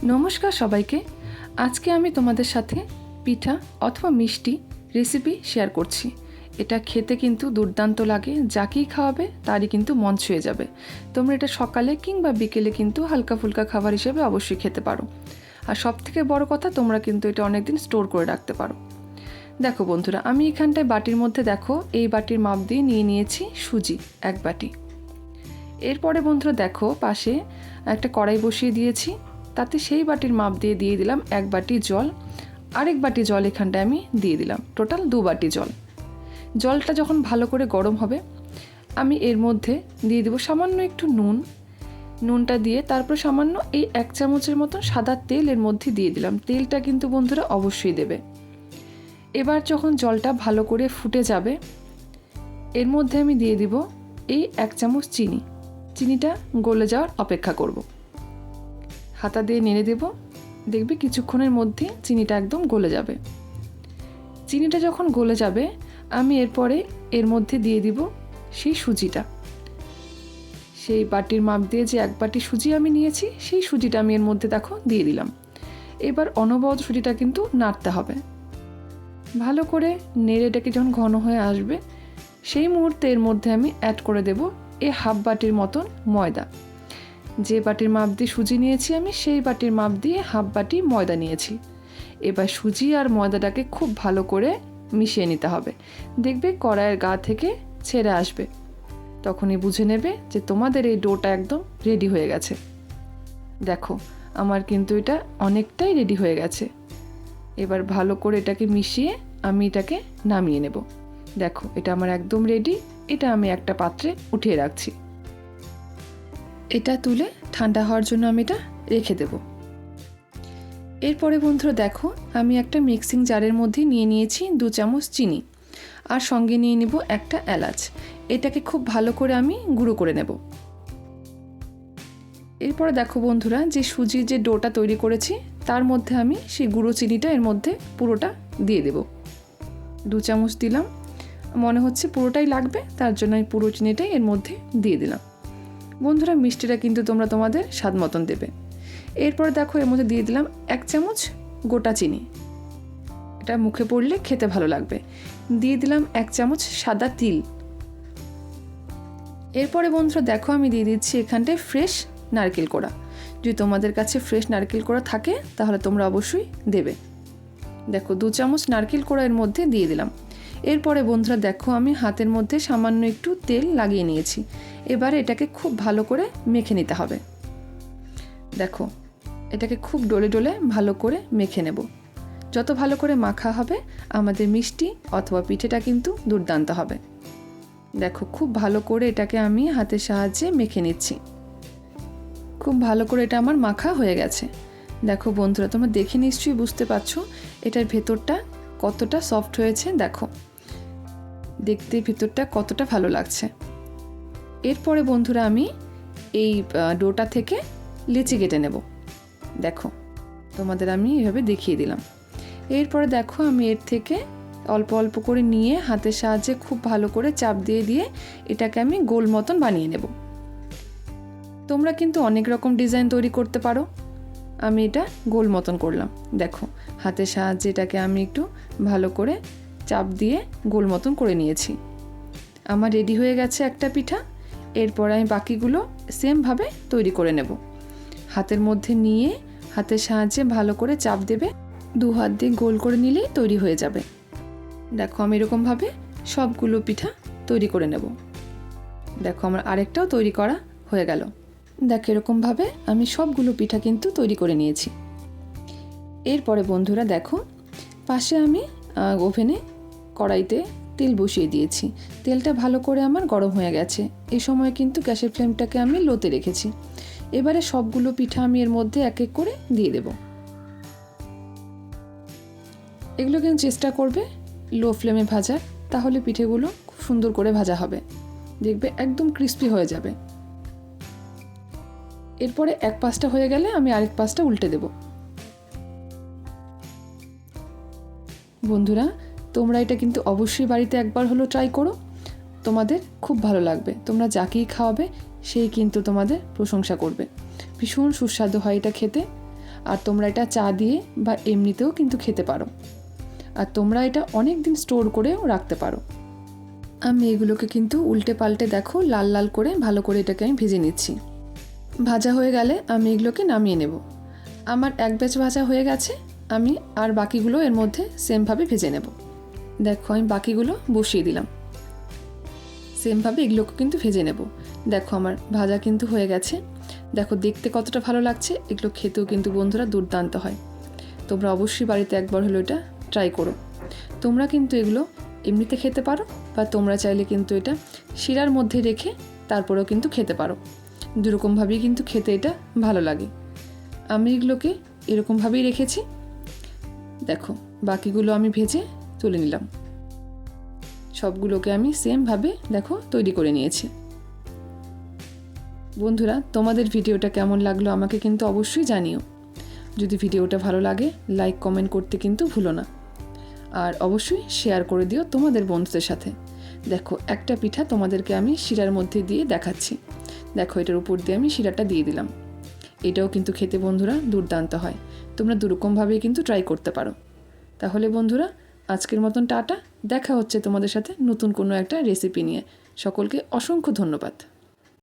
নমস্কার সবাইকে। আজকে আমি তোমাদের সাথে পিঠা অথবা মিষ্টি রেসিপি শেয়ার করছি। এটা খেতে কিন্তু দুর্দান্ত লাগে, যাকেই খাওয়াবে তারই কিন্তু মন ছুঁয়ে যাবে। তোমরা এটা সকালে কিংবা বিকেলে কিন্তু হালকা ফুলকা খাবার হিসেবে অবশ্যই খেতে পারো। আর সবথেকে বড় কথা, তোমরা কিন্তু এটা অনেকদিন স্টোর করে রাখতে পারো। দেখো বন্ধুরা, আমি এখানটায় বাটির মধ্যে দেখো এই বাটির মাপ দিয়ে নিয়ে নিয়েছি সুজি 1 বাটি। এরপরে বন্ধুরা দেখো পাশে একটা কড়াই বসিয়ে দিয়েছি, তাতে সেই বাটির মাপ দিয়ে দিয়ে দিলাম 1 বাটি জল। আরেক বাটি জল এখানটায় আমি দিয়ে দিলাম, টোটাল 2 বাটি জল। জলটা যখন ভালো করে গরম হবে, আমি এর মধ্যে দিয়ে দেবো সামান্য একটু নুনটা দিয়ে তারপর সামান্য এই 1 চামচের মতো সাদা তেল এর মধ্যে দিয়ে দিলাম। তেলটা কিন্তু বন্ধুরা অবশ্যই দেবে। এবার যখন জলটা ভালো করে ফুটে যাবে, এর মধ্যে আমি দিয়ে দিব এই 1 চামচ চিনি। চিনিটা গলে যাওয়ার অপেক্ষা করব। হাতা দিয়ে নেড়ে দেব, দেখবে কিছুক্ষণের মধ্যে চিনিটা একদম গলে যাবে। চিনিটা যখন গলে যাবে, আমি এরপরে এর মধ্যে দিয়ে দিব সেই সুজিটা। সেই বাটির মাপ দিয়ে যে 1 বাটি সুজি আমি নিয়েছি, সেই সুজিটা আমি এর মধ্যে দেখো দিয়ে দিলাম। এবার অনবরত সুজিটা কিন্তু নাড়তে হবে। ভালো করে নেড়ে এটাকে যখন ঘন হয়ে আসবে, সেই মুহূর্তে এর মধ্যে আমি অ্যাড করে দেব এই 1/2 বাটির মতন ময়দা। যে বাটির মাপ দিয়ে সুজি নিয়েছি আমি, সেই বাটির মাপ দিয়ে 1/2 বাটি ময়দা নিয়েছি। এবার সুজি আর ময়দাটাকে খুব ভালো করে মিশিয়ে নিতে হবে। দেখবে কড়াইয়ের গা থেকে ছেড়ে আসবে, তখনই বুঝে নেবে যে তোমাদের এই ডোটা একদম রেডি হয়ে গেছে। দেখো আমার কিন্তু এটা অনেকটাই রেডি হয়ে গেছে। এবার ভালো করে এটাকে মিশিয়ে আমি এটাকে নামিয়ে নেব। দেখো এটা আমার একদম রেডি। এটা আমি একটা পাত্রে উঠিয়ে রাখছি। এটা তুলে ঠান্ডা হওয়ার জন্য আমি এটা রেখে দেব। এরপরে বন্ধুরা দেখো, আমি একটা মিক্সিং জারের মধ্যে নিয়ে নিয়েছি 2 চামচ চিনি, আর সঙ্গে নিয়ে নিব একটা এলাচ। এটাকে খুব ভালো করে আমি গুঁড়ো করে নেব। এরপরে দেখো বন্ধুরা, যে সুজির যে ডোটা তৈরি করেছি, তার মধ্যে আমি সেই গুঁড়ো চিনিটা এর মধ্যে পুরোটা দিয়ে দেব। 2 চামচ দিলাম, মনে হচ্ছে পুরোটাই লাগবে, তার জন্য আমি পুরো চিনিটাই এর মধ্যে দিয়ে দিলাম। বন্ধুরা মিষ্টিটা কিন্তু তোমরা তোমাদের স্বাদ মতন দেবে। এরপর দেখো এর মধ্যে দিয়ে দিলাম 1 চামচ গোটা চিনি। এটা মুখে পড়লে খেতে ভালো লাগবে। দিয়ে দিলাম 1 চামচ সাদা তিল। এরপরে বন্ধুরা দেখো আমি দিয়ে দিচ্ছি এখানটায় ফ্রেশ নারকেল কোড়া। যদি তোমাদের কাছে ফ্রেশ নারকেল কোড়া থাকে তাহলে তোমরা অবশ্যই দেবে। দেখো 2 চামচ নারকেল কোড়া এর মধ্যে দিয়ে দিলাম। এরপরে বন্ধুরা দেখো আমি হাতের মধ্যে সামান্য একটু তেল লাগিয়ে নিয়েছি। এবারে এটাকে খুব ভালো করে মেখে নিতে হবে। দেখো এটাকে খুব ডলে ডলে ভালো করে মেখে নেব। যত ভালো করে মাখা হবে, আমাদের মিষ্টি অথবা পিঠেটা কিন্তু দুর্দান্ত হবে। দেখো খুব ভালো করে এটাকে আমি হাতের সাহায্যে মেখে নিচ্ছি। খুব ভালো করে এটা আমার মাখা হয়ে গেছে। দেখো বন্ধুরা, তোমরা দেখে নিশ্চয়ই বুঝতে পারছো এটার ভেতরটা কতটা সফট হয়েছে। দেখো দেখতে ভেতরটা কতটা ভালো লাগছে। এরপরে বন্ধুরা আমি এই ডোটা থেকে লেচি কেটে নেব। দেখো তোমাদের আমি এভাবে দেখিয়ে দিলাম। এরপরে দেখো আমি এর থেকে অল্প অল্প করে নিয়ে হাতের সাহায্যে খুব ভালো করে চাপ দিয়ে দিয়ে এটাকে আমি গোল মতন বানিয়ে নেব। তোমরা কিন্তু অনেক রকম ডিজাইন তৈরি করতে পারো। আমি এটা গোল মতন করলাম। দেখো হাতের সাহায্যে এটাকে আমি একটু ভালো করে চাপ দিয়ে গোল মতন করে নিয়েছি। আমার রেডি হয়ে গেছে একটা পিঠা। এরপর আমি বাকিগুলো সেমভাবে তৈরি করে নেব। হাতের মধ্যে নিয়ে হাতের সাহায্যে ভালো করে চাপ দেবে, 2 হাত দিয়ে গোল করে নিলেই তৈরি হয়ে যাবে। দেখো আমি এরকমভাবে সবগুলো পিঠা তৈরি করে নেব। দেখো আমার আরেকটাও তৈরি করা হয়ে গেল। দেখো এরকমভাবে আমি সবগুলো পিঠা কিন্তু তৈরি করে নিয়েছি। এরপরে বন্ধুরা দেখো পাশে আমি ওভেনে কড়াইতে তেল বসিয়ে দিয়েছি। তেলটা ভালো করে আমার গরম হয়ে গেছে। এই সময় কিন্তু গ্যাসের ফ্লেমটাকে আমি লোতে রেখেছি। এবারে সবগুলো পিঠা আমি এর মধ্যে এক এক করে দিয়ে দেব। এগুলো কিন্তু চেষ্টা করবে লো ফ্লেমে ভাজার, তাহলে পিঠেগুলো খুব সুন্দর করে ভাজা হবে। দেখবে একদম ক্রিস্পি হয়ে যাবে। এরপরে এক পাশটা হয়ে গেলে আমি আরেক পাশটা উল্টে দেব। বন্ধুরা তোমরা এটা কিন্তু অবশ্যই বাড়িতে একবার হলো ট্রাই করো, তোমাদের খুব ভালো লাগবে। তোমরা যাকেই খাওয়াবে সেই কিন্তু তোমাদের প্রশংসা করবে। ভীষণ সুস্বাদু হয় এটা খেতে। আর তোমরা এটা চা দিয়ে বা এমনিতেও কিন্তু খেতে পারো। আর তোমরা এটা অনেক দিন স্টোর করেও রাখতে পারো। আমি এগুলোকে কিন্তু উল্টে পাল্টে দেখো লাল লাল করে ভালো করে এটাকে আমি ভেজে নিচ্ছি। ভাজা হয়ে গেলে আমি এগুলোকে নামিয়ে নেব। আমার এক ব্যাচ ভাজা হয়ে গেছে, আমি আর বাকিগুলো এর মধ্যে সেমভাবে ভেজে নেব। দেখো আমি বাকিগুলো বসিয়ে দিলাম, সেমভাবে এগুলোকে কিন্তু ভেজে নেব। দেখো আমার ভাজা কিন্তু হয়ে গেছে। দেখো দেখতে কতটা ভালো লাগছে, এগুলো খেতেও কিন্তু বন্ধুরা দুর্দান্ত হয়। তোমরা অবশ্যই বাড়িতে একবার হলো এটা ট্রাই করো। তোমরা কিন্তু এগুলো এমনিতে খেতে পারো, বা তোমরা চাইলে কিন্তু এটা শিরার মধ্যে রেখে তারপরেও কিন্তু খেতে পারো। দুরকমভাবেই কিন্তু খেতে এটা ভালো লাগে। আমি এগুলোকে এরকমভাবেই রেখেছি। দেখো বাকিগুলো আমি ভেজে তুলে নিলাম। সবগুলোকে আমি সেমভাবে দেখো তৈরি করে নিয়েছি। বন্ধুরা, তোমাদের ভিডিওটা কেমন লাগলো আমাকে কিন্তু অবশ্যই জানিও। যদি ভিডিওটা ভালো লাগে লাইক কমেন্ট করতে কিন্তু ভুলো না। আর অবশ্যই শেয়ার করে দিও তোমাদের বন্ধুদের সাথে। দেখো একটা পিঠা তোমাদেরকে আমি শিরার মধ্যে দিয়ে দেখাচ্ছি। দেখো এটার উপর দিয়ে আমি শিরাটা দিয়ে দিলাম। এটাও কিন্তু খেতে বন্ধুরা দুর্দান্ত হয়। তোমরা দুরকমভাবেই কিন্তু ট্রাই করতে পারো। তাহলে বন্ধুরা আজকের মতন টাটা। দেখা হচ্ছে তোমাদের সাথে নতুন কোনো একটা রেসিপি নিয়ে। সকলকে অসংখ্য ধন্যবাদ।